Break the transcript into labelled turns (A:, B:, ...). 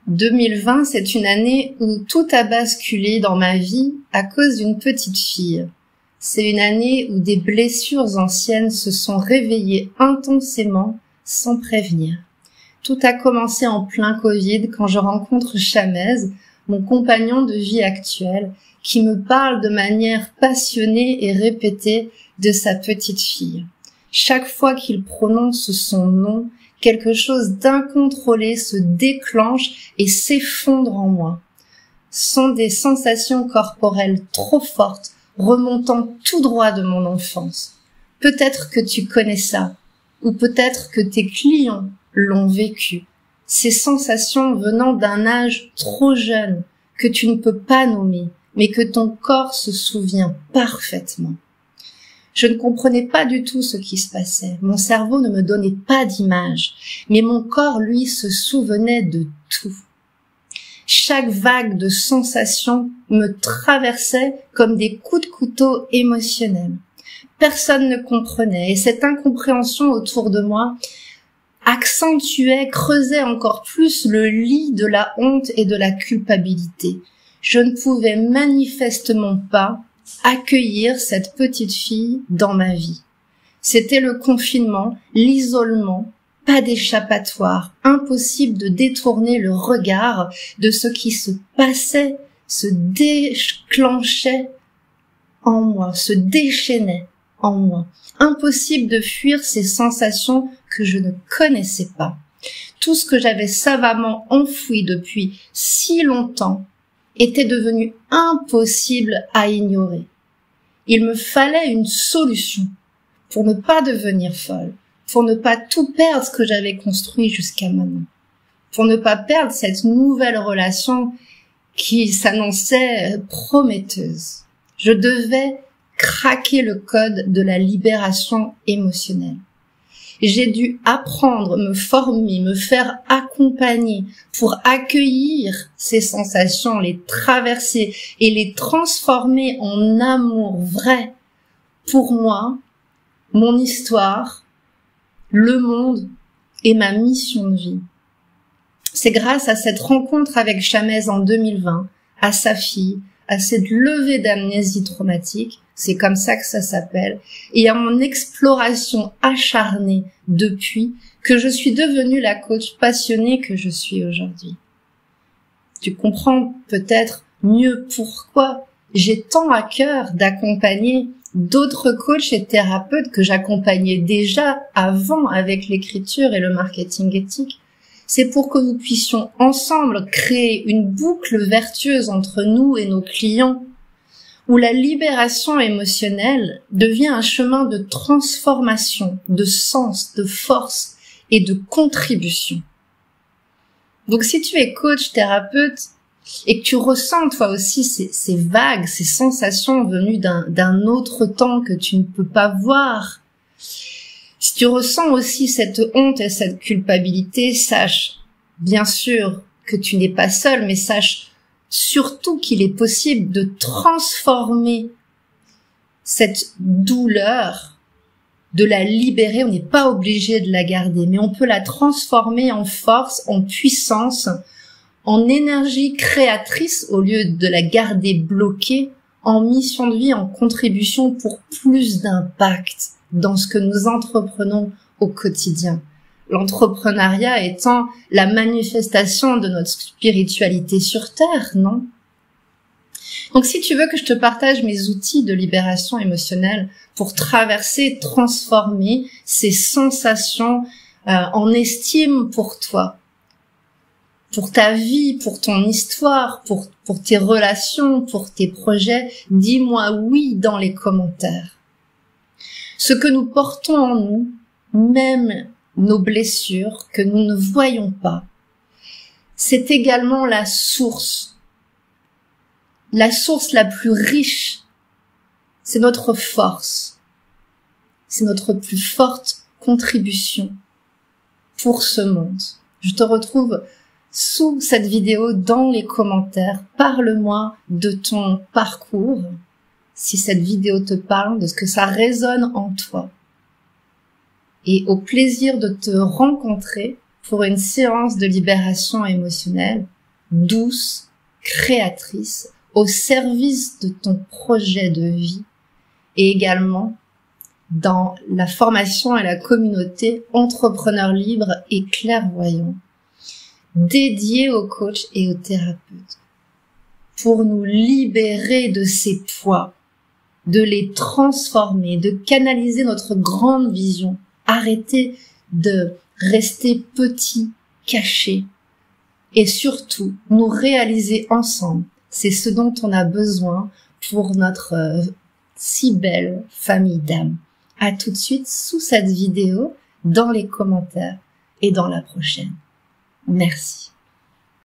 A: 2020, c'est une année où tout a basculé dans ma vie à cause d'une petite fille. C'est une année où des blessures anciennes se sont réveillées intensément sans prévenir. Tout a commencé en plein Covid quand je rencontre Chamez, mon compagnon de vie actuel, qui me parle de manière passionnée et répétée de sa petite fille. Chaque fois qu'il prononce son nom, quelque chose d'incontrôlé se déclenche et s'effondre en moi. Ce sont des sensations corporelles trop fortes, remontant tout droit de mon enfance. Peut-être que tu connais ça, ou peut-être que tes clients l'ont vécu. Ces sensations venant d'un âge trop jeune, que tu ne peux pas nommer, mais que ton corps se souvient parfaitement. Je ne comprenais pas du tout ce qui se passait. Mon cerveau ne me donnait pas d'image, mais mon corps, lui, se souvenait de tout. Chaque vague de sensations me traversait comme des coups de couteau émotionnels. Personne ne comprenait et cette incompréhension autour de moi accentuait, creusait encore plus le lit de la honte et de la culpabilité. Je ne pouvais manifestement pas accueillir cette petite fille dans ma vie. C'était le confinement, l'isolement, pas d'échappatoire, impossible de détourner le regard de ce qui se passait, se déclenchait en moi, se déchaînait en moi. Impossible de fuir ces sensations que je ne connaissais pas. Tout ce que j'avais savamment enfoui depuis si longtemps était devenu impossible à ignorer. Il me fallait une solution pour ne pas devenir folle, pour ne pas tout perdre ce que j'avais construit jusqu'à maintenant, pour ne pas perdre cette nouvelle relation qui s'annonçait prometteuse. Je devais craquer le code de la libération émotionnelle. J'ai dû apprendre, me former, me faire accompagner pour accueillir ces sensations, les traverser et les transformer en amour vrai pour moi, mon histoire, le monde et ma mission de vie. C'est grâce à cette rencontre avec Chamez en 2020, à sa fille, à cette levée d'amnésie traumatique, c'est comme ça que ça s'appelle, et à mon exploration acharnée depuis que je suis devenue la coach passionnée que je suis aujourd'hui. Tu comprends peut-être mieux pourquoi j'ai tant à cœur d'accompagner d'autres coachs et thérapeutes que j'accompagnais déjà avant avec l'écriture et le marketing éthique. C'est pour que nous puissions ensemble créer une boucle vertueuse entre nous et nos clients, où la libération émotionnelle devient un chemin de transformation, de sens, de force et de contribution. Donc si tu es coach, thérapeute, et que tu ressens toi aussi ces vagues, ces sensations venues d'un autre temps que tu ne peux pas voir, si tu ressens aussi cette honte et cette culpabilité, sache bien sûr que tu n'es pas seul, mais sache surtout qu'il est possible de transformer cette douleur, de la libérer. On n'est pas obligé de la garder, mais on peut la transformer en force, en puissance, en énergie créatrice au lieu de la garder bloquée, en mission de vie, en contribution pour plus d'impact dans ce que nous entreprenons au quotidien. L'entrepreneuriat étant la manifestation de notre spiritualité sur Terre, non? Donc si tu veux que je te partage mes outils de libération émotionnelle pour traverser, transformer ces sensations en estime pour toi, pour ta vie, pour ton histoire, pour tes relations, pour tes projets, dis-moi oui dans les commentaires. Ce que nous portons en nous, même nos blessures que nous ne voyons pas, c'est également la source la plus riche, c'est notre force, c'est notre plus forte contribution pour ce monde. Je te retrouve sous cette vidéo dans les commentaires. Parle-moi de ton parcours, si cette vidéo te parle, de ce que ça résonne en toi. Et au plaisir de te rencontrer pour une séance de libération émotionnelle douce, créatrice, au service de ton projet de vie et également dans la formation et la communauté Entrepreneurs Libres et Clairvoyants, dédiée aux coachs et aux thérapeutes, pour nous libérer de ces poids, de les transformer, de canaliser notre grande vision, arrêter de rester petit, caché, et surtout nous réaliser ensemble. C'est ce dont on a besoin pour notre si belle famille d'âme. À tout de suite sous cette vidéo, dans les commentaires et dans la prochaine. Merci.